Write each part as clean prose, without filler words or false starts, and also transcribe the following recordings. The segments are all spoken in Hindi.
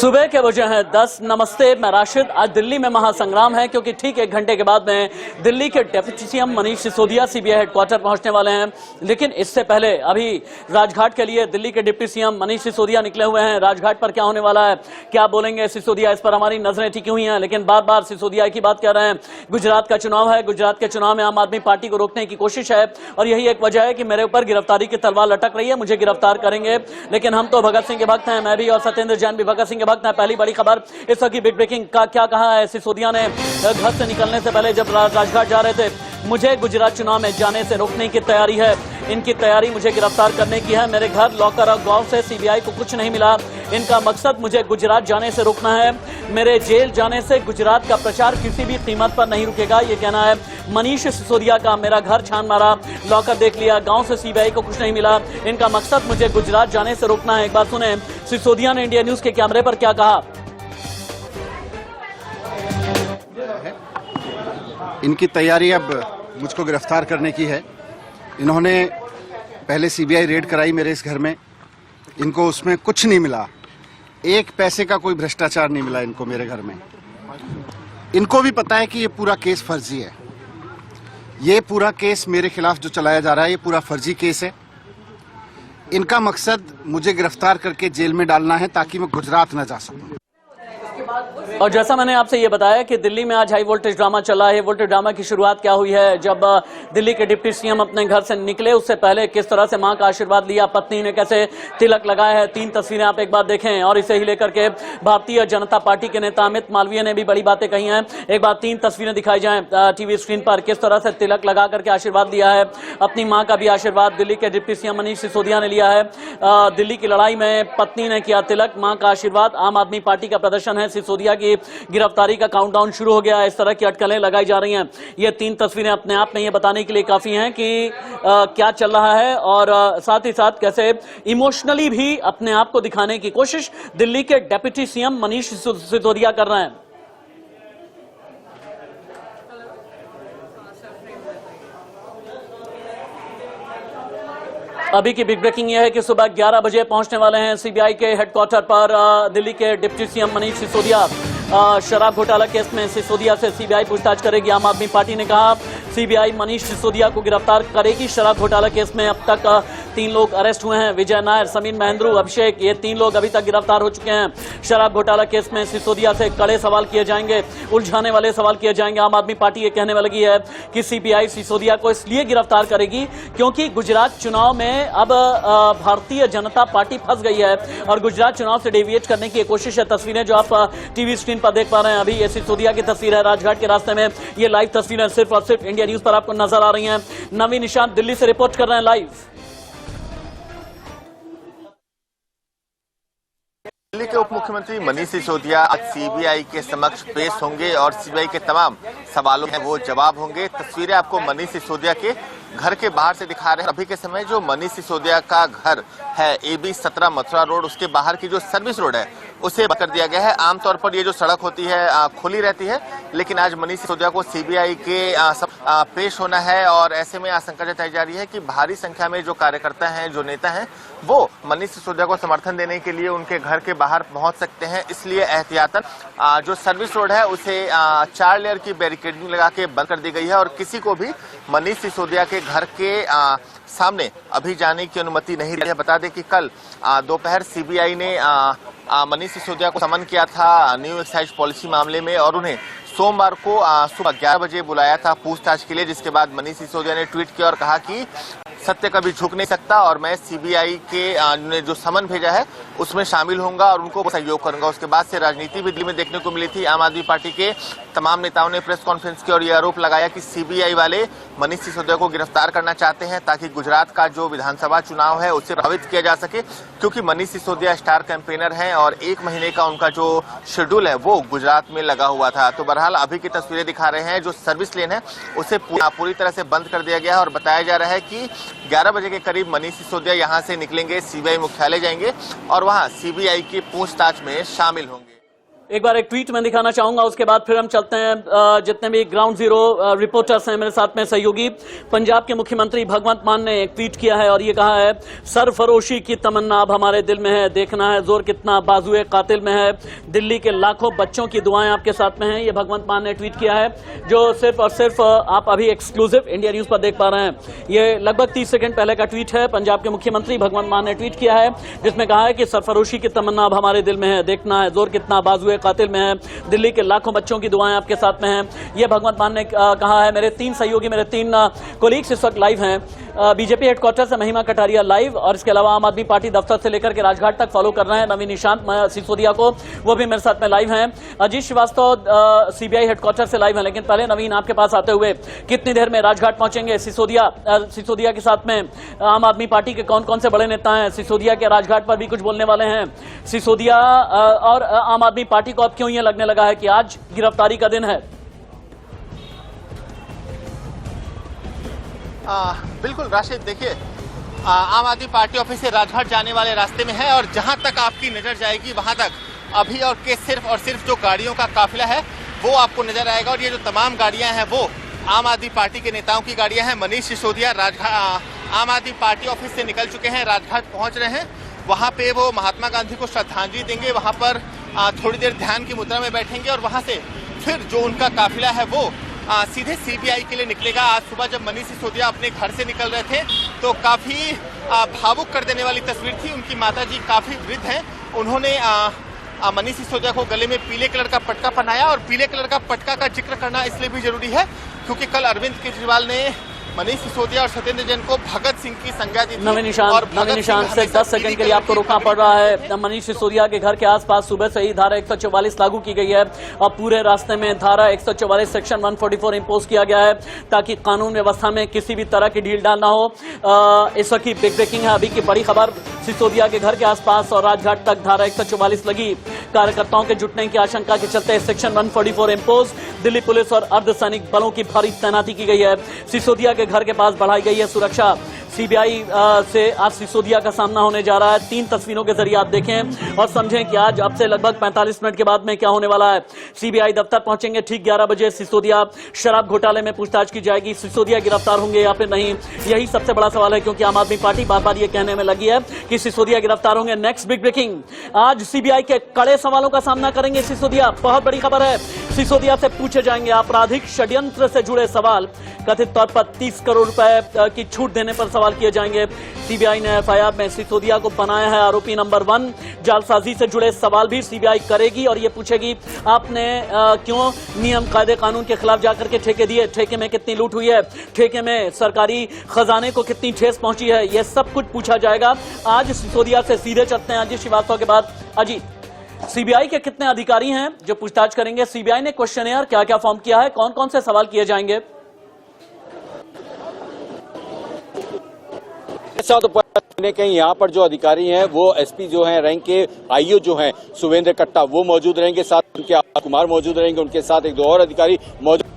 सुबह के वजह है 10। नमस्ते, मैं राशिद। आज दिल्ली में महासंग्राम है क्योंकि ठीक 1 घंटे के बाद में दिल्ली के deputy CM Manish Sisodia CBI headquarter पहुंचने वाले हैं। लेकिन इससे पहले अभी राजघाट के लिए दिल्ली के डिप्टी सीएम मनीष सिसोदिया निकले हुए हैं। राजघाट पर क्या होने वाला है, क्या बोलेंगे सिसोदिया, इस पर हमारी नजरें टिकी हुई हैं। लेकिन बार बार सिसोदिया की बात कर रहे हैं। गुजरात का चुनाव है, गुजरात के चुनाव में आम आदमी पार्टी को रोकने की कोशिश है और यही एक वजह है कि मेरे ऊपर गिरफ्तारी की तलवार लटक रही है, मुझे गिरफ्तार करेंगे। लेकिन हम तो भगत सिंह के भक्त हैं, मैं भी और सत्येंद्र जैन भी भगत सिंह के भक्त हैं। पहली बड़ी खबर इस वक्त की बिग ब्रेकिंग का क्या कहा है सिसोदिया ने घर से निकलने से पहले जब राजघाट जा रहे थे। मुझे गुजरात चुनाव में जाने से रोकने की तैयारी है, इनकी तैयारी मुझे गिरफ्तार करने की है। मेरे घर लॉकर और गांव से सीबीआई को कुछ नहीं मिला, इनका मकसद मुझे गुजरात जाने से रोकना है। मेरे जेल जाने से गुजरात का प्रचार किसी भी कीमत पर नहीं रुकेगा, ये कहना है मनीष सिसोदिया का। मेरा घर छान मारा, लॉकर देख लिया, गांव से सीबीआई को कुछ नहीं मिला, इनका मकसद मुझे गुजरात जाने से रोकना है। एक बार सुने सिसोदिया ने इंडिया न्यूज के कैमरे पर क्या कहा। इनकी तैयारी अब मुझको गिरफ्तार करने की है। इन्होंने पहले सीबीआई रेड कराई मेरे इस घर में, इनको उसमें कुछ नहीं मिला, 1 पैसे का कोई भ्रष्टाचार नहीं मिला इनको मेरे घर में। इनको भी पता है कि ये पूरा केस फर्जी है, ये पूरा केस मेरे खिलाफ जो चलाया जा रहा है ये पूरा फर्जी केस है। इनका मकसद मुझे गिरफ्तार करके जेल में डालना है ताकि मैं गुजरात न जा सकूं। और जैसा मैंने आपसे ये बताया कि दिल्ली में आज हाई वोल्टेज ड्रामा चला है। वोल्टेज ड्रामा की शुरुआत क्या हुई है, जब दिल्ली के डिप्टी सीएम अपने घर से निकले उससे पहले किस तरह से मां का आशीर्वाद लिया, पत्नी ने कैसे तिलक लगाया है। 3 तस्वीरें आप एक बार देखें और इसे ही लेकर के भारतीय जनता पार्टी के नेता अमित मालवीय ने भी बड़ी बातें कही हैं। एक बार 3 तस्वीरें दिखाई जाएं टीवी स्क्रीन पर, किस तरह से तिलक लगा करके आशीर्वाद लिया है। अपनी मां का भी आशीर्वाद दिल्ली के डिप्टी सीएम मनीष सिसोदिया ने लिया है। दिल्ली की लड़ाई में पत्नी ने किया तिलक, मां का आशीर्वाद। आम आदमी पार्टी का प्रदर्शन है, सिसोदिया की गिरफ्तारी का काउंटडाउन शुरू हो गया। इस तरह की अटकलें लगाई जा रही हैं। ये 3 तस्वीरें अपने आप में ये बताने के लिए काफी हैं कि क्या चल रहा है और साथ ही साथ कैसे इमोशनली भी अपने आप को दिखाने की कोशिश दिल्ली के डिप्टी सीएम मनीष सिसोदिया कर रहे हैं। अभी की बिग ब्रेकिंग यह है कि सुबह 11 बजे पहुंचने वाले हैं सीबीआई के हेडक्वार्टर पर दिल्ली के डिप्टी सीएम मनीष सिसोदिया। शराब घोटाला केस में सिसोदिया से सीबीआई पूछताछ करेगी। आम आदमी पार्टी ने कहा सीबीआई मनीष सिसोदिया को गिरफ्तार करेगी। शराब घोटाला केस में अब तक 3 लोग अरेस्ट हुए हैं, विजय नायर, समीर महेंद्रू, अभिषेक, ये 3 लोग अभी तक गिरफ्तार हो चुके हैं। शराब घोटाला केस में सिसोदिया से कड़े सवाल किए जाएंगे, उलझाने वाले सवाल किए जाएंगे। आम आदमी पार्टी ये कहने लगी है कि सीबीआई सिसोदिया को इसलिए गिरफ्तार करेगी क्योंकि गुजरात चुनाव में अब भारतीय जनता पार्टी फंस गई है और गुजरात चुनाव से डेविएट करने की कोशिश है। तस्वीरें जो आप टीवी स्क्रीन पर देख पा रहे हैं अभी, ये सिसोदिया की तस्वीर है राजघाट के रास्ते में। ये लाइव तस्वीरें सिर्फ और सिर्फ इंडिया न्यूज पर आपको नजर आ रही हैं। नवीन निशांत दिल्ली से रिपोर्ट कर रहे हैं लाइव। दिल्ली के उप मुख्यमंत्री मनीष सिसोदिया आज सीबीआई के समक्ष पेश होंगे और सीबीआई के तमाम सवालों के वो जवाब होंगे। तस्वीरें आपको मनीष सिसोदिया के घर के बाहर से दिखा रहे हैं। अभी के समय जो मनीष सिसोदिया का घर है AB 17 मथुरा रोड, उसके बाहर की जो सर्विस रोड है उसे बंद कर दिया गया है। आमतौर पर ये जो सड़क होती है खुली रहती है, लेकिन आज मनीष सिसोदिया को सीबीआई के पेश होना है और ऐसे में आशंका जताई जा रही है कि भारी संख्या में जो कार्यकर्ता हैं, जो नेता हैं, वो मनीष सिसोदिया को समर्थन देने के लिए उनके घर के बाहर पहुंच सकते हैं। इसलिए एहतियातन जो सर्विस रोड है उसे 4 लेयर की बैरिकेडिंग लगा के बंद कर दी गई है और किसी को भी मनीष सिसोदिया के घर के सामने अभी जाने की अनुमति नहीं दी है। बता दें कि कल दोपहर सीबीआई ने मनीष सिसोदिया को समन किया था न्यू एक्साइज पॉलिसी मामले में और उन्हें सोमवार को सुबह 11 बजे बुलाया था पूछताछ के लिए, जिसके बाद मनीष सिसोदिया ने ट्वीट किया और कहा कि सत्य कभी झुक नहीं सकता और मैं सीबीआई के ने जो समन भेजा है उसमें शामिल होऊंगा और उनको सहयोग करूंगा। उसके बाद से राजनीति भी दिल्ली में देखने को मिली थी। आम आदमी पार्टी के तमाम नेताओं ने प्रेस कॉन्फ्रेंस की और ये आरोप लगाया कि सीबीआई वाले मनीष सिसोदिया को गिरफ्तार करना चाहते हैं ताकि गुजरात का जो विधानसभा चुनाव है उससे प्रभावित किया जा सके, क्योंकि मनीष सिसोदिया स्टार कैंपेनर हैं और 1 महीने का उनका जो शेड्यूल है वो गुजरात में लगा हुआ था। तो बहरहाल अभी की तस्वीरें दिखा रहे हैं, जो सर्विस लेन है उसे पूरी तरह से बंद कर दिया गया है और बताया जा रहा है कि 11 बजे के करीब मनीष सिसोदिया यहां से निकलेंगे, सीबीआई मुख्यालय जाएंगे और वहां सीबीआई की पूछताछ में शामिल होंगे। एक बार एक ट्वीट में दिखाना चाहूंगा, उसके बाद फिर हम चलते हैं। जितने भी ग्राउंड जीरो रिपोर्टर्स हैं मेरे साथ में सहयोगी, पंजाब के मुख्यमंत्री भगवंत मान ने एक ट्वीट किया है और ये कहा है, सरफरोशी की तमन्ना अब हमारे दिल में है, देखना है जोर कितना बाजुए कातिल में है, दिल्ली के लाखों बच्चों की दुआएं आपके साथ में हैं। ये भगवंत मान ने ट्वीट किया है, जो सिर्फ और सिर्फ आप अभी एक्सक्लूसिव इंडिया न्यूज पर देख पा रहे हैं। ये लगभग 30 सेकंड पहले का ट्वीट है। पंजाब के मुख्यमंत्री भगवंत मान ने ट्वीट किया है जिसमें कहा है कि सरफरोशी की तमन्ना अब हमारे दिल में है, देखना है जोर कितना बाजुए कातिल में है, दिल्ली के लाखों बच्चों की दुआएं आपके साथ में हैं। ये भगवंत मान ने कहा है। मेरे 3 सहयोगी, मेरे 3 कोलीग्स इस वक्त लाइव हैं। बीजेपी हेडक्वार्टर से महिमा कटारिया लाइव, और इसके अलावा आम आदमी पार्टी दफ्तर से लेकर के राजघाट तक फॉलो कर रहे हैं नवीन निशांत सिसोदिया को, वो भी मेरे साथ में लाइव हैं। अजीत श्रीवास्तव सीबीआई हेडक्वार्टर से लाइव है। लेकिन पहले नवीन, आपके पास आते हुए कितनी देर में राजघाट पहुंचेंगे? सिसोदिया के साथ में आम आदमी पार्टी के कौन कौन से बड़े नेता हैं? सिसोदिया के राजघाट पर भी कुछ बोलने वाले हैं। सिसोदिया और आम आदमी पार्टी को अब क्यों ये लगने लगा है कि आज गिरफ्तारी का दिन है? बिल्कुल राशिद, देखिए आम आदमी पार्टी ऑफिस से राजघाट जाने वाले रास्ते में है और जहां तक आपकी नजर जाएगी वहां तक अभी और के सिर्फ और सिर्फ जो गाड़ियों का काफिला है वो आपको नजर आएगा। और ये जो तमाम गाड़ियां हैं वो आम आदमी पार्टी के नेताओं की गाड़ियां हैं। मनीष सिसोदिया आम आदमी पार्टी ऑफिस से निकल चुके हैं, राजघाट पहुंच रहे हैं। वहां पे वो महात्मा गांधी को श्रद्धांजलि देंगे, वहां पर थोड़ी देर ध्यान की मुद्रा में बैठेंगे और वहां से फिर जो उनका काफिला है वो सीधे सीबीआई के लिए निकलेगा। आज सुबह जब मनीष सिसोदिया अपने घर से निकल रहे थे तो काफी भावुक कर देने वाली तस्वीर थी। उनकी माताजी काफी वृद्ध हैं, उन्होंने मनीष सिसोदिया को गले में पीले कलर का पटका पहनाया। और पीले कलर का पटका का जिक्र करना इसलिए भी जरूरी है क्योंकि कल अरविंद केजरीवाल ने मनीष सिसोदिया और सत्येंद्र जैन को भगत सिंह की संज्ञा दी थी। नवीन निशांत से 10 सेकंड के लिए आपको रुकना पड़ रहा है। मनीष सिसोदिया के घर के आसपास सुबह से ही धारा 144 लागू की गई है और पूरे रास्ते में धारा 144 सेक्शन 144 इम्पोज किया गया है ताकि कानून व्यवस्था में किसी भी तरह की ढील डाल ना हो। इस वक्त की बिग ब्रेकिंग है, अभी की बड़ी खबर। सिसोदिया के घर के आसपास और राजघाट तक धारा 144 लगी। कार्यकर्ताओं के जुटने की आशंका के चलते सेक्शन 144 इम्पोज। दिल्ली पुलिस और अर्धसैनिक बलों की भारी तैनाती की गई है। सिसोदिया के घर के पास बढ़ाई गई है सुरक्षा। सीबीआई से आज सिसोदिया का सामना होने जा रहा है। 3 तस्वीरों के जरिए आप देखें और समझें कि आज अब से लगभग 45 मिनट के बाद में क्या होने वाला है। सीबीआई दफ्तर पहुंचेंगे ठीक 11 बजे। सिसोदिया शराब घोटाले में पूछताछ की जाएगी। सिसोदिया गिरफ्तार होंगे या फिर नहीं, यही सबसे बड़ा सवाल है क्योंकि आम आदमी पार्टी बार बार ये कहने में लगी है कि सिसोदिया गिरफ्तार होंगे। नेक्स्ट बिग ब्रेकिंग, आज सीबीआई के कड़े सवालों का सामना करेंगे सिसोदिया। बहुत बड़ी खबर है, सिसोदिया से पूछे जाएंगे आपराधिक षड्यंत्र से जुड़े सवाल। कथित तौर पर 30 करोड़ रुपए की छूट देने पर सवाल किए जाएंगे। सीबीआई ने एफआईआर में सिसोदिया को बनाया है आरोपी नंबर 1। जालसाजी से जुड़े सवाल भी सीबीआई करेगी और ये पूछेगी आपने क्यों नियम कायदे कानून के खिलाफ जाकर के ठेके दिए, ठेके में कितनी लूट हुई है, ठेके में सरकारी खजाने को कितनी ठेस पहुंची है, ये सब कुछ पूछा जाएगा। आज सिसोदिया से सीधे चलते हैं अजीत श्रीवास्तव के बाद। अजीत, सीबीआई के कितने अधिकारी हैं जो पूछताछ करेंगे? सीबीआई ने क्वेश्चनेयर क्या क्या फॉर्म किया है, कौन कौन से सवाल किए जाएंगे? ऐसा तो कहीं यहाँ पर जो अधिकारी हैं वो एसपी जो हैं, रैंक के आईओ जो हैं सुवेंद्र कट्टा वो मौजूद रहेंगे, साथ उनके कुमार मौजूद रहेंगे, उनके साथ 1-2 और अधिकारी मौजूद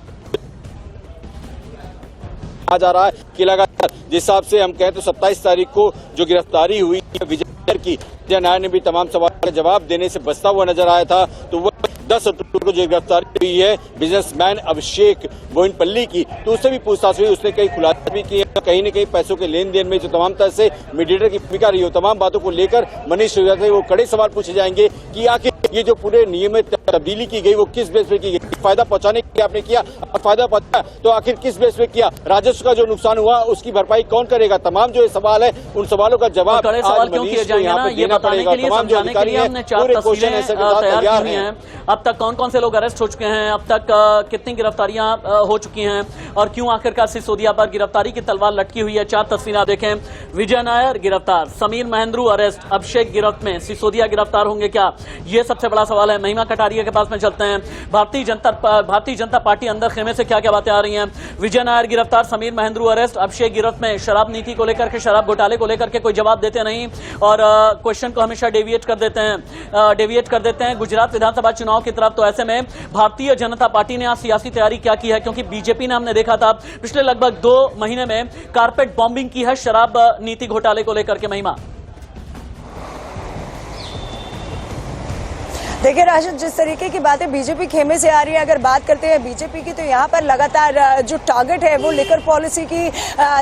आ जा रहा है कि लगातार जिस हिसाब से हम कहें तो 27 तारीख को जो गिरफ्तारी हुई विजय की, विजय नायर ने भी तमाम सवालों का जवाब देने से बचता हुआ नजर आया था। तो वो 10 अक्टूबर को जो गिरफ्तारी हुई है बिजनेसमैन अभिषेक बोइनपल्ली की, तो उससे भी पूछताछ हुई। उसने कई खुलासे भी किए, कहीं न कहीं पैसों के लेन देन में जो तमाम तरह से मीडिएटर की भूमिका रही हो, तमाम बातों को लेकर मनीष सिसोदिया से वो कड़े सवाल पूछे जाएंगे कि आखिर ये जो पूरे नियम में तब्दीली की गई वो किस बेस पे की गई, फायदा पहुंचाने के लिए आपने किया, फायदा पहुंचा तो आखिर किस बेस पे किया, राजस्व का जो नुकसान हुआ उसकी भरपाई कौन करेगा। तमाम जो सवाल है उन सवालों का जवाब कड़े सवाल क्यों किए जाएंगे ना, ये बताने के लिए, समझाने के लिए हमने 4 तस्वीरें तैयार की हुई हैं। अब तक कौन कौन से लोग अरेस्ट हो चुके हैं, अब तक कितनी गिरफ्तारियां हो चुकी हैं और क्यों आखिरकार सिसोदिया पर गिरफ्तारी की तलवार लटकी हुई है। 4 तस्वीरें देखें। विजय नायर गिरफ्तार, समीर महेंद्रू अरेस्ट, अभिषेक गिरफ्त में, सिसोदिया गिरफ्तार होंगे क्या, ये सबसे बड़ा सवाल है। महिमा कटारिया के पास में चलते हैं। भारतीय जनता पार्टी अंदर खेमे से क्या क्या बातें आ रही हैं। विजय नायर गिरफ्तार, समीर महेंद्रू अरेस्ट, अभिषेक गिरफ्त में। शराब नीति को लेकर के, शराब घोटाले को लेकर के कोई जवाब देते नहीं और क्वेश्चन को हमेशा डेविएट कर देते हैं गुजरात विधानसभा चुनाव की तरफ। तो ऐसे में भारतीय जनता पार्टी ने आज सियासी तैयारी क्या की है, क्योंकि बीजेपी ने हमने देखा था पिछले लगभग 2 महीने में कारपेट बॉम्बिंग की है शराब नीति घोटाले को लेकर के। महिमा, देखिए राशिद, जिस तरीके की बातें बीजेपी खेमे से आ रही है, अगर बात करते हैं बीजेपी की, तो यहाँ पर लगातार जो टारगेट है वो लिकर पॉलिसी की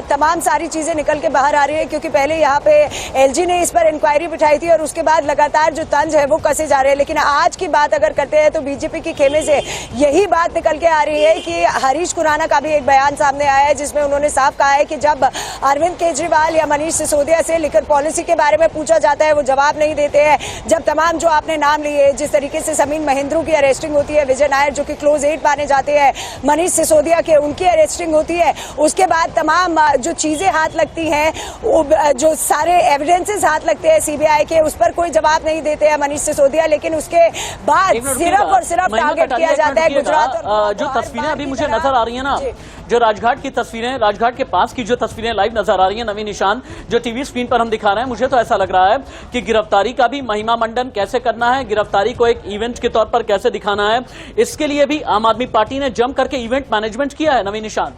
तमाम सारी चीजें निकल के बाहर आ रही है, क्योंकि पहले यहाँ पे एलजी ने इस पर इंक्वायरी बिठाई थी और उसके बाद लगातार जो तंज है वो कसे जा रहे हैं। लेकिन आज की बात अगर करते हैं तो बीजेपी की खेमे से यही बात निकल के आ रही है कि हरीश खुराना का भी एक बयान सामने आया है जिसमें उन्होंने साफ कहा है कि जब अरविंद केजरीवाल या मनीष सिसोदिया से लिकर पॉलिसी के बारे में पूछा जाता है वो जवाब नहीं देते हैं। जब तमाम जो आपने नाम लिए, जिस तरीके से समीन महेंद्रू की अरेस्टिंग होती है, विजय नायर जो कि क्लोज एड माने जाते हैं मनीष सिसोदिया के, उनकी अरेस्टिंग होती है, उसके बाद तमाम जो चीजें हाथ लगती हैं, जो सारे एविडेंसेस हाथ लगते हैं सीबीआई के, उस पर कोई जवाब नहीं देते हैं मनीष सिसोदिया। लेकिन उसके बाद सिर्फ और सिर्फ टारगेट किया जाता है गुजरात और जो तस्वीरें अभी मुझे नजर आ रही है ना, जो राजघाट की तस्वीरें, राजघाट के पास की जो तस्वीरें लाइव नजर आ रही है नवीन निशान, जो टीवी स्क्रीन पर हम दिखा रहे हैं, मुझे तो ऐसा लग रहा है कि गिरफ्तारी का भी महिमा मंडन कैसे करना है, गिरफ्तारी को एक इवेंट के तौर पर कैसे दिखाना है, इसके लिए भी आम आदमी पार्टी ने जम करके इवेंट मैनेजमेंट किया है। नवीन निशान,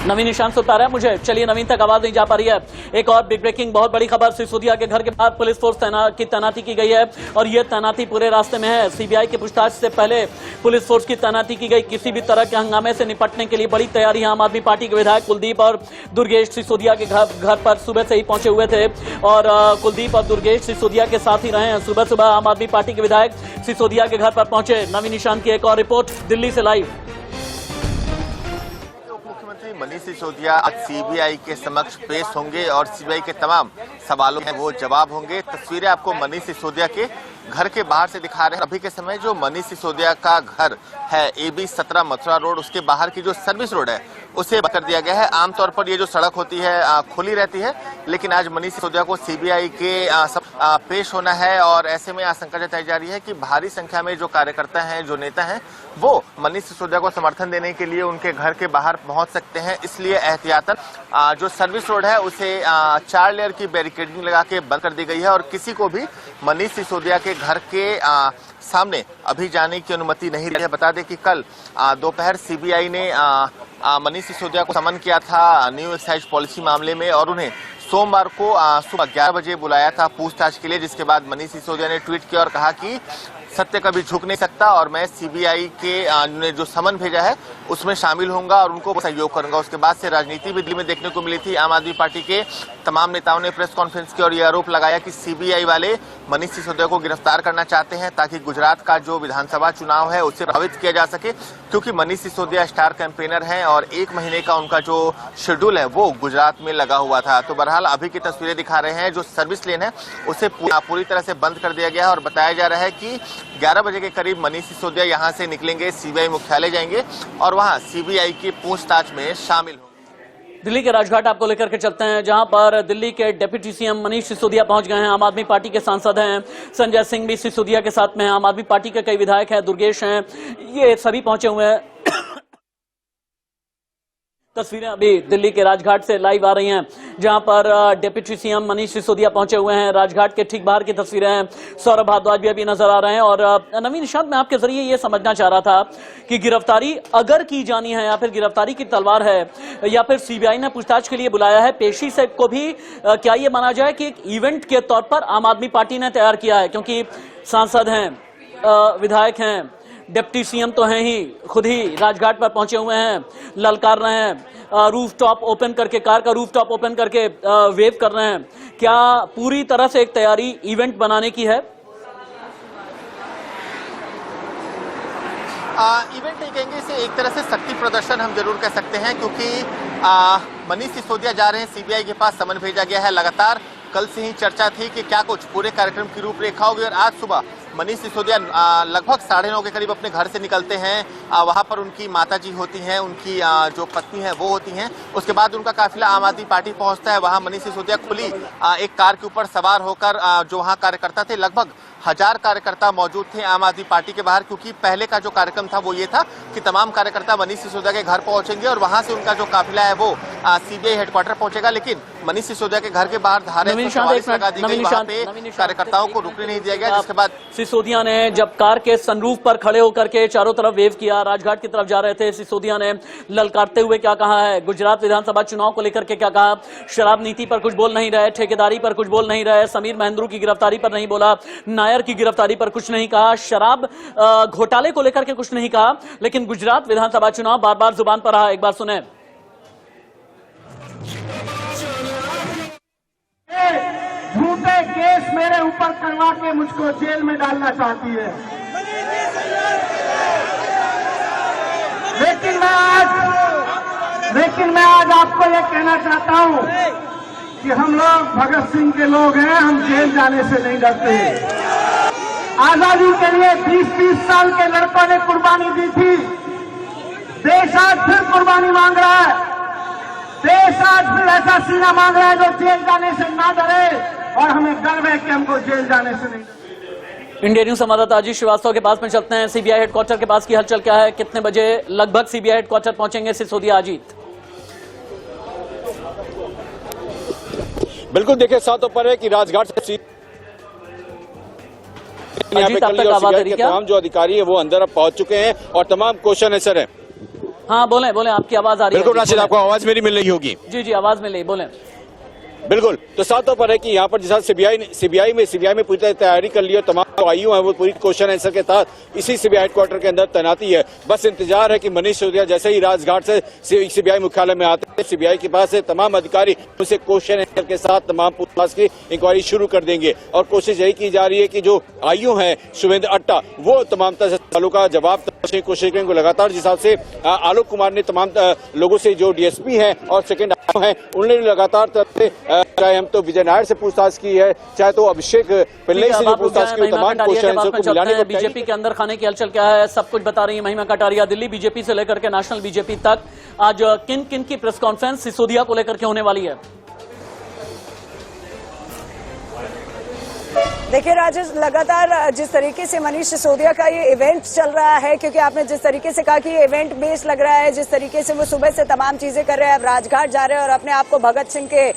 नवीन निशान सुन पा रहा है मुझे? चलिए, नवीन तक आवाज नहीं जा पा रही है। एक और बिग ब्रेकिंग, बहुत बड़ी खबर, सिसोदिया के घर के बाहर पुलिस फोर्स की तैनाती की गई है और यह तैनाती पूरे रास्ते में है। सीबीआई की पूछताछ से पहले पुलिस फोर्स की तैनाती की गई। किसी भी तरह के हंगामे से निपटने के लिए बड़ी तैयारी आम आदमी पार्टी के विधायक कुलदीप और दुर्गेश सिसोदिया के घर पर सुबह से ही पहुंचे हुए थे और कुलदीप और दुर्गेश सिसोदिया के साथ ही रहे हैं। सुबह सुबह आम आदमी पार्टी के विधायक सिसोदिया के घर पर पहुंचे। नवीन निशान की एक और रिपोर्ट दिल्ली से लाइव। मनीष सिसोदिया आज सीबीआई के समक्ष पेश होंगे और सीबीआई के तमाम सवालों में वो जवाब होंगे। तस्वीरें आपको मनीष सिसोदिया के घर के बाहर से दिखा रहे हैं। अभी के समय जो मनीष सिसोदिया का घर है AB 17 मथुरा रोड, उसके बाहर की जो सर्विस रोड है उसे बंद कर दिया गया है। आमतौर पर ये जो सड़क होती है खुली रहती है, लेकिन आज मनीष सिसोदिया को सीबीआई के पेश होना है और ऐसे में आशंका जताई जा रही है कि भारी संख्या में जो कार्यकर्ता हैं, जो नेता हैं, वो मनीष सिसोदिया को समर्थन देने के लिए उनके घर के बाहर पहुंच सकते हैं। इसलिए एहतियातन जो सर्विस रोड है उसे 4 लेयर की बैरिकेडिंग लगा के बंद कर दी गई है और किसी को भी मनीष सिसोदिया के घर के सामने अभी जाने की अनुमति नहीं रही है। बता दें कि कल दोपहर सीबीआई ने मनीष सिसोदिया को समन किया था न्यू एक्साइज पॉलिसी मामले में और उन्हें सोमवार को सुबह 11 बजे बुलाया था पूछताछ के लिए, जिसके बाद मनीष सिसोदिया ने ट्वीट किया और कहा कि सत्य कभी झुक नहीं सकता और मैं सीबीआई के ने जो समन भेजा है उसमें शामिल होऊंगा और उनको सहयोग करूंगा। उसके बाद से राजनीति भी दिल्ली में देखने को मिली थी। आम आदमी पार्टी के तमाम नेताओं ने प्रेस कॉन्फ्रेंस की और ये आरोप लगाया कि सीबीआई वाले मनीष सिसोदिया को गिरफ्तार करना चाहते हैं ताकि गुजरात का जो विधानसभा चुनाव है उसे प्रभावित किया जा सके, क्योंकि मनीष सिसोदिया स्टार कैंपेनर हैं और 1 महीने का उनका जो शेड्यूल है वो गुजरात में लगा हुआ था। तो बहरहाल अभी की तस्वीरें दिखा रहे हैं, जो सर्विस लेन है उसे पूरी तरह से बंद कर दिया गया है और बताया जा रहा है कि 11 बजे के करीब मनीष सिसोदिया यहां से निकलेंगे, सीबीआई मुख्यालय जाएंगे और वहां सीबीआई की पूछताछ में शामिल होंगे। दिल्ली के राजघाट आपको लेकर के चलते हैं, जहां पर दिल्ली के डिप्टी सीएम मनीष सिसोदिया पहुंच गए हैं। आम आदमी पार्टी के सांसद हैं, संजय सिंह भी सिसोदिया के साथ में हैं, आम आदमी पार्टी के कई विधायक हैं, दुर्गेश हैं, ये सभी पहुंचे हुए हैं। तस्वीरें अभी दिल्ली के राजघाट से लाइव आ रही हैं, जहां पर डिप्टी सीएम मनीष सिसोदिया पहुंचे हुए हैं। राजघाट के ठीक बाहर की तस्वीरें हैं। सौरभ भारद्वाज भी अभी नजर आ रहे हैं। और नवीन निशान, मैं आपके जरिए ये समझना चाह रहा था कि गिरफ्तारी अगर की जानी है या फिर गिरफ्तारी की तलवार है या फिर सीबीआई ने पूछताछ के लिए बुलाया है, पेशी से को भी क्या ये माना जाए कि एक इवेंट के तौर पर आम आदमी पार्टी ने तैयार किया है? क्योंकि सांसद हैं, विधायक हैं, डिप्टी सीएम तो हैं ही, खुद ही राजघाट पर पहुंचे हुए हैं, ललकार रहे हैं, रूफ टॉप ओपन करके, कार का रूफ टॉप ओपन करके वेव कर रहे हैं। क्या पूरी तरह से एक तैयारी इवेंट बनाने की है? इवेंट नहीं कहेंगे इसे, एक तरह से शक्ति प्रदर्शन हम जरूर कह सकते हैं, क्योंकि मनीष सिसोदिया जा रहे हैं, सीबीआई के पास समन भेजा गया है। लगातार कल से ही चर्चा थी कि क्या कुछ पूरे कार्यक्रम की रूपरेखा होगी और आज सुबह मनीष सिसोदिया लगभग 9:30 के करीब अपने घर से निकलते हैं। वहां पर उनकी माताजी होती हैं, उनकी जो पत्नी है वो होती हैं। उसके बाद उनका काफिला आम आदमी पार्टी पहुंचता है। वहां मनीष सिसोदिया खुली एक कार के ऊपर सवार होकर जो वहां कार्यकर्ता थे, लगभग 1000 कार्यकर्ता मौजूद थे आम आदमी पार्टी के बाहर, क्योंकि पहले का जो कार्यक्रम था वो ये था कि तमाम कार्यकर्ता मनीष सिसोदिया के घर पहुंचेंगे और वहां से उनका जो काफिला है वो सीबीआई हेडक्वार्टर पहुंचेगा। लेकिन मनीष सिसोदिया के घर के बाहर धारे 144 लगा दी गई, वहां पे कार्यकर्ताओं को रुकने नहीं दिया गया, जिसके बाद सिसोदिया ने जब कार के सनरूफ पर खड़े होकर के चारों तरफ वेव किया, राजघाट की तरफ जा रहे थे, सिसोदिया ने ललकारते हुए क्या कहा है, गुजरात विधानसभा चुनाव को लेकर के क्या कहा, शराब नीति पर कुछ बोल नहीं रहे, ठेकेदारी पर कुछ बोल नहीं रहे, समीर महेंद्रू की गिरफ्तारी पर नहीं बोला, नायर की गिरफ्तारी पर कुछ नहीं कहा, शराब घोटाले को लेकर के कुछ नहीं कहा, लेकिन गुजरात विधानसभा चुनाव बार बार जुबान पर रहा। एक बार सुने। झूठे केस मेरे ऊपर करवा के मुझको जेल में डालना चाहती है, लेकिन मैं आज आपको ये कहना चाहता हूं कि हम लोग भगत सिंह के लोग हैं, हम जेल जाने से नहीं डरते। आजादी के लिए 20-20 साल के लड़कों ने कुर्बानी दी थी, देश आज फिर कुर्बानी मांग रहा है, देश आज फिर ऐसा सीना मांग रहा है जो जेल जाने से ना डरे, और हमें गर्व है कि हमको जेल जाने से नहीं डरे। इंडिया न्यूज संवाददाता अजीत श्रीवास्तव के पास में चलते हैं। सीबीआई हेडक्वार्टर के पास की हलचल क्या है, कितने बजे लगभग सीबीआई हेडक्वार्टर पहुंचेंगे सिसोदिया? अजीत बिल्कुल, देखिए सातों पर है कि राजघाट से यहाँ पे कल और सीबीआई के तमाम जो अधिकारी है वो अंदर अब पहुंच चुके हैं और तमाम क्वेश्चन आंसर है। हाँ बोलें, आपकी आवाज आ रही है। बिल्कुल राशिद, आपको आवाज मेरी मिल रही होगी। जी आवाज मिल रही, बोलें। बिल्कुल, तो सातों पर है कि यहाँ पर जैसा सीबीआई में पूरी तरह तैयारी कर ली है, तमाम जो आईयू है वो पूरी क्वेश्चन आंसर के तहत इसी सीबीआई हेडक्वार्टर के अंदर तैनाती है। बस इंतजार है कि मनीष सिसोदिया जैसे ही राजघाट से सीबीआई मुख्यालय में आते हैं, सीबीआई के पास से तमाम अधिकारी उनसे क्वेश्चन आंसर के साथ तमाम पूछताछ की इंक्वायरी शुरू कर देंगे। और कोशिश यही की जा रही है कि जो आईयू है शुभेंद्र अट्टा, वो तमाम सवालों का जवाब तलाशने की कोशिश करेंगे। लगातार जिस हिसाब से आलोक कुमार ने तमाम लोगों से, जो डीएसपी है और सेकेंड आईयू है, उन्होंने लगातार तरफ से, चाहे हम तो विजय नायर से पूछताछ की है, चाहे तो अभिषेक पिल्लई से जो पूछताछ की, तमाम क्वेश्चन आंसर को मिलाने को। बीजेपी के अंदर खाने की हलचल क्या है, सब कुछ बता रही है महिमा कटारिया। दिल्ली बीजेपी से लेकर के नेशनल बीजेपी तक आज किन किन की प्रेस कॉन्फ्रेंस सिसोदिया को लेकर के होने वाली है? देखिए राजेश, लगातार जिस तरीके से मनीष सिसोदिया का ये इवेंट चल रहा है, क्योंकि आपने जिस तरीके से कहा कि ये इवेंट बेस्ड लग रहा है, जिस तरीके से वो सुबह से तमाम चीजें कर रहे हैं, अब राजघाट जा रहे हैं और अपने आप को भगत सिंह के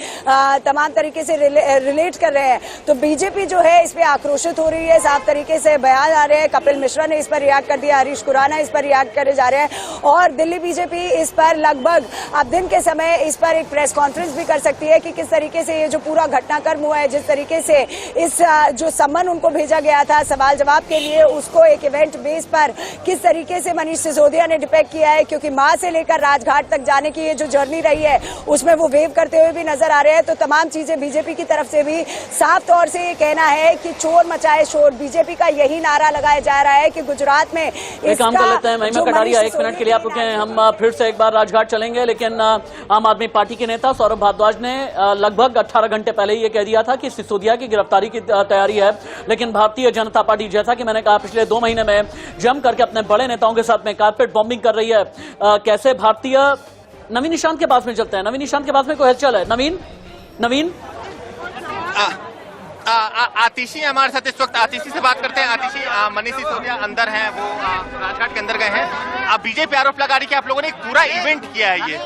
तमाम तरीके से रिलेट कर रहे हैं, तो बीजेपी जो है इस पर आक्रोशित हो रही है, साफ तरीके से बयान आ रहे हैं। कपिल मिश्रा ने इस पर रिएक्ट कर दिया, हरीश खुराना इस पर रिएक्ट करे जा रहे हैं, और दिल्ली बीजेपी इस पर लगभग अब दिन के समय इस पर एक प्रेस कॉन्फ्रेंस भी कर सकती है कि किस तरीके से ये जो पूरा घटनाक्रम हुआ है, जिस तरीके से इस जो सम्मन उनको भेजा गया था सवाल जवाब के लिए, उसको एक इवेंट बेस पर किस तरीके से मनीष सिसोदिया ने डिपेक्ट किया है, क्योंकि मां से लेकर राजघाट तक जाने की ये जो जर्नी रही है उसमें वो वेव करते हुए भी नजर आ रहे हैं। तो तमाम चीजें बीजेपी की तरफ से भी साफ तौर से ये कहना है कि चोर मचाए शोर, बीजेपी का यही नारा लगाया जा रहा है कि गुजरात में काम कर लेते हैं। महिमा कटारिया, 1 मिनट के लिए आप रुके, हम फिर से एक बार राजघाट चलेंगे, लेकिन आम आदमी पार्टी के नेता सौरभ भारद्वाज ने लगभग 18 घंटे पहले ये कह दिया था कि सिसोदिया की गिरफ्तारी की तैयारी है, लेकिन भारतीय जनता पार्टी, जैसा कि मैंने कहा, पिछले 2 महीने में जम करके अपने बड़े नेताओं के साथ में कारपेट बॉम्बिंग कर रही है। कैसे भारतीय नवीन निशांत के पास में चलते हैं, नवीन निशांत के पास में कोई हलचल है? नवीन आतिशी हमारे साथ इस वक्त, आतिशी से बात करते हैं। आतिशी, मनीष सिसोदिया अंदर हैं, वो राजघाट के अंदर गए हैं। अब बीजेपी आरोप लगा रही है कि आप लोगों ने एक पूरा इवेंट किया है। ये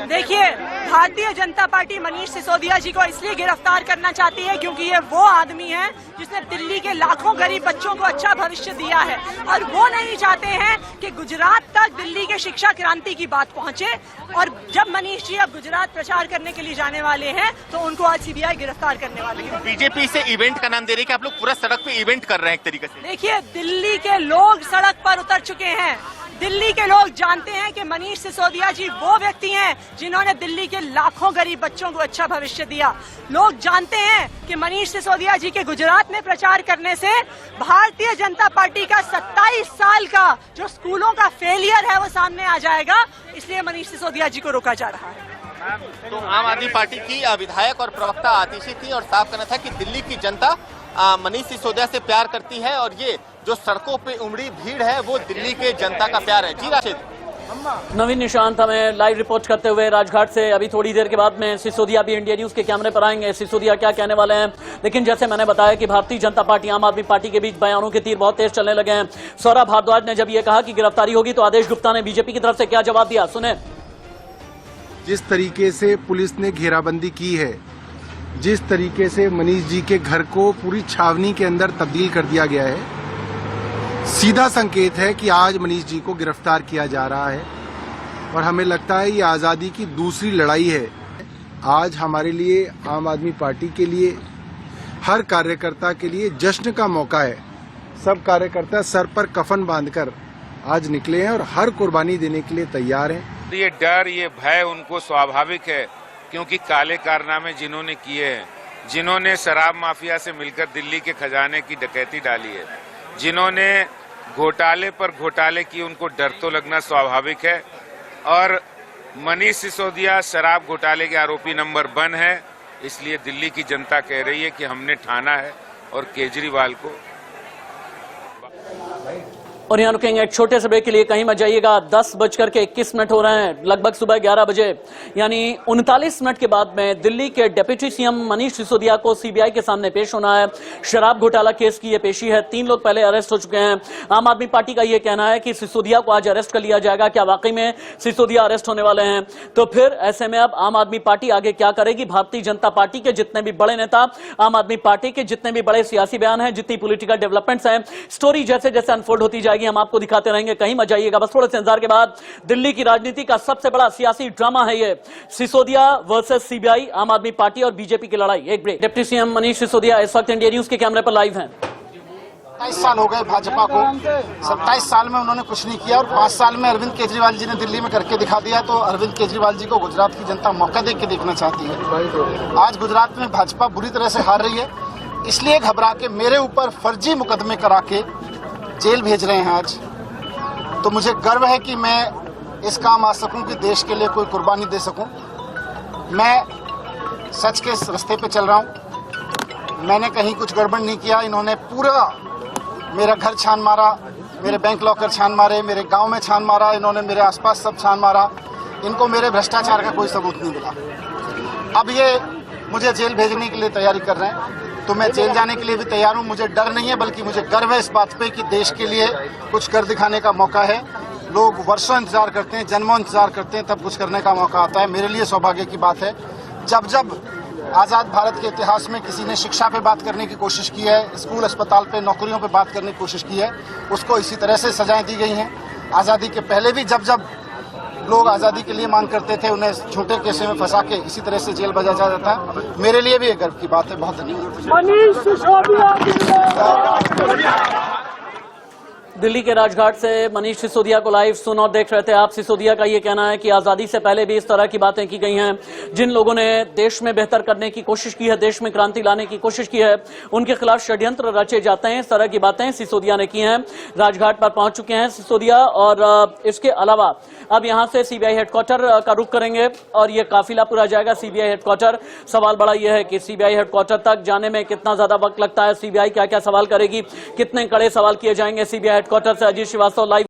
देखिए, भारतीय जनता पार्टी मनीष सिसोदिया जी को इसलिए गिरफ्तार करना चाहती है क्योंकि ये वो आदमी है जिसने दिल्ली के लाखों गरीब बच्चों को अच्छा भविष्य दिया है, और वो नहीं चाहते हैं कि गुजरात तक दिल्ली के शिक्षा क्रांति की बात पहुंचे। और जब मनीष जी अब गुजरात प्रचार करने के लिए जाने वाले हैं तो उनको आज सीबीआई गिरफ्तार करने वाली है। बीजेपी से इवेंट का नाम दे रही है कि आप लोग पूरा सड़क पे इवेंट कर रहे हैं एक तरीके से। देखिए, दिल्ली के लोग सड़क पर उतर चुके हैं। दिल्ली के लोग जानते हैं कि मनीष सिसोदिया जी वो व्यक्ति हैं जिन्होंने दिल्ली के लाखों गरीब बच्चों को अच्छा भविष्य दिया। लोग जानते हैं कि मनीष सिसोदिया जी के गुजरात में प्रचार करने से भारतीय जनता पार्टी का 27 साल का जो स्कूलों का फेलियर है वो सामने आ जाएगा, इसलिए मनीष सिसोदिया जी को रोका जा रहा है। तो आम आदमी पार्टी की विधायक और प्रवक्ता आतिशी थी और साफ कहना था कि दिल्ली की जनता मनीष सिसोदिया से प्यार करती है, और ये जो सड़कों पे उमड़ी भीड़ है वो दिल्ली के जनता का प्यार है। जी राशिद। नवीन निशांत हमें लाइव रिपोर्ट करते हुए राजघाट से। अभी थोड़ी देर के बाद में सिसोदिया भी इंडिया न्यूज के कैमरे पर आएंगे, सिसोदिया क्या कहने वाले हैं। लेकिन जैसे मैंने बताया कि भारतीय जनता पार्टी आम आदमी पार्टी के बीच बयानों के तीर बहुत तेज चलने लगे हैं। सौरभ भारद्वाज ने जब ये कहा कि गिरफ्तारी होगी तो आदेश गुप्ता ने बीजेपी की तरफ से क्या जवाब दिया, सुने। जिस तरीके से पुलिस ने घेराबंदी की है, जिस तरीके से मनीष जी के घर को पूरी छावनी के अंदर तब्दील कर दिया गया है, सीधा संकेत है कि आज मनीष जी को गिरफ्तार किया जा रहा है और हमें लगता है ये आज़ादी की दूसरी लड़ाई है। आज हमारे लिए, आम आदमी पार्टी के लिए, हर कार्यकर्ता के लिए जश्न का मौका है। सब कार्यकर्ता सर पर कफन बांधकर आज निकले हैं और हर कुर्बानी देने के लिए तैयार हैं। ये डर, ये भय उनको स्वाभाविक है, क्योंकि काले कारनामे जिन्होंने किए हैं, जिन्होंने शराब माफिया से मिलकर दिल्ली के खजाने की डकैती डाली है, जिन्होंने घोटाले पर घोटाले की, उनको डर तो लगना स्वाभाविक है। और मनीष सिसोदिया शराब घोटाले के आरोपी नंबर 1 है, इसलिए दिल्ली की जनता कह रही है कि हमने ठाना है और केजरीवाल को। और यहाँ रुकेंगे एक छोटे से ब्रेक के लिए, कहीं मत जाइएगा। 10:21 हो रहे हैं, लगभग सुबह 11 बजे, यानी 39 मिनट के बाद में दिल्ली के डिप्टी सीएम मनीष सिसोदिया को सीबीआई के सामने पेश होना है। शराब घोटाला केस की ये पेशी है। 3 लोग पहले अरेस्ट हो चुके हैं। आम आदमी पार्टी का ये कहना है कि सिसोदिया को आज अरेस्ट कर लिया जाएगा। क्या वाकई में सिसोदिया अरेस्ट होने वाले हैं? तो फिर ऐसे में अब आम आदमी पार्टी आगे क्या करेगी? भारतीय जनता पार्टी के जितने भी बड़े नेता, आम आदमी पार्टी के जितने भी बड़े सियासी बयान हैं, जितनी पॉलिटिकल डेवलपमेंट्स हैं, स्टोरी जैसे जैसे अनफोल्ड होती जाएगी हम आपको दिखाते रहेंगे। कहीं मत जाइएगा। बस थोड़े से इंतजार के बाद दिल्ली की राजनीति का सबसे बड़ा सियासी ड्रामा है ये, सिसोदिया वर्सेस सीबीआई, आम आदमी पार्टी और बीजेपी की लड़ाई। एक break. Deputy CM Manish Sisodia इस वक्त इंडिया न्यूज के कैमरे पर लाइव हैं। 27 साल हो गए भाजपा को, 27 साल में उन्होंने कुछ नहीं किया और 5 साल में अरविंद केजरीवाल जी ने दिल्ली में करके दिखा दिया। तो अरविंद केजरीवाल जी को गुजरात की जनता मौका देख के देखना चाहती है। आज गुजरात में भाजपा बुरी तरह से हार रही है, इसलिए घबरा के मेरे ऊपर फर्जी मुकदमे करा के जेल भेज रहे हैं आज। तो मुझे गर्व है कि मैं इस काम आ सकूं कि देश के लिए कोई कुर्बानी दे सकूं। मैं सच के रास्ते पे चल रहा हूं। मैंने कहीं कुछ गड़बड़ नहीं किया। इन्होंने पूरा मेरा घर छान मारा, मेरे बैंक लॉकर छान मारे, मेरे गांव में छान मारा, इन्होंने मेरे आसपास सब छान मारा। इनको मेरे भ्रष्टाचार का कोई सबूत नहीं मिला। अब ये मुझे जेल भेजने के लिए तैयारी कर रहे हैं, तो मैं जेल जाने के लिए भी तैयार हूं। मुझे डर नहीं है, बल्कि मुझे गर्व है इस बात पे कि देश के लिए कुछ कर दिखाने का मौका है। लोग वर्षों इंतजार करते हैं, जन्मों इंतजार करते हैं, तब कुछ करने का मौका आता है। मेरे लिए सौभाग्य की बात है। जब जब आज़ाद भारत के इतिहास में किसी ने शिक्षा पे बात करने की कोशिश की है, स्कूल अस्पताल पे, नौकरियों पे बात करने की कोशिश की है, उसको इसी तरह से सजाएं दी गई हैं। आज़ादी के पहले भी जब जब लोग आज़ादी के लिए मांग करते थे, उन्हें झूठे केस में फंसा के इसी तरह से जेल भेजा जाता है। मेरे लिए भी एक गर्व की बात है। बहुत धन्यवाद। दिल्ली के राजघाट से मनीष सिसोदिया को लाइव सुन और देख रहे थे आप। सिसोदिया का ये कहना है कि आजादी से पहले भी इस तरह की बातें की गई हैं। जिन लोगों ने देश में बेहतर करने की कोशिश की है, देश में क्रांति लाने की कोशिश की है, उनके खिलाफ षड्यंत्र रचे जाते हैं। इस तरह की बातें सिसोदिया ने की हैं। राजघाट पर पहुंच चुके हैं सिसोदिया और इसके अलावा अब यहां से सीबीआई हेडक्वार्टर का रुख करेंगे और ये काफिला पूरा जाएगा सीबीआई हेडक्वार्टर। सवाल बड़ा यह है कि सीबीआई हेडक्वार्टर तक जाने में कितना ज्यादा वक्त लगता है, सीबीआई क्या क्या सवाल करेगी, कितने कड़े सवाल किए जाएंगे सीबीआई हेडक्वार्टर से। अजीत श्रीवास्तव लाइव।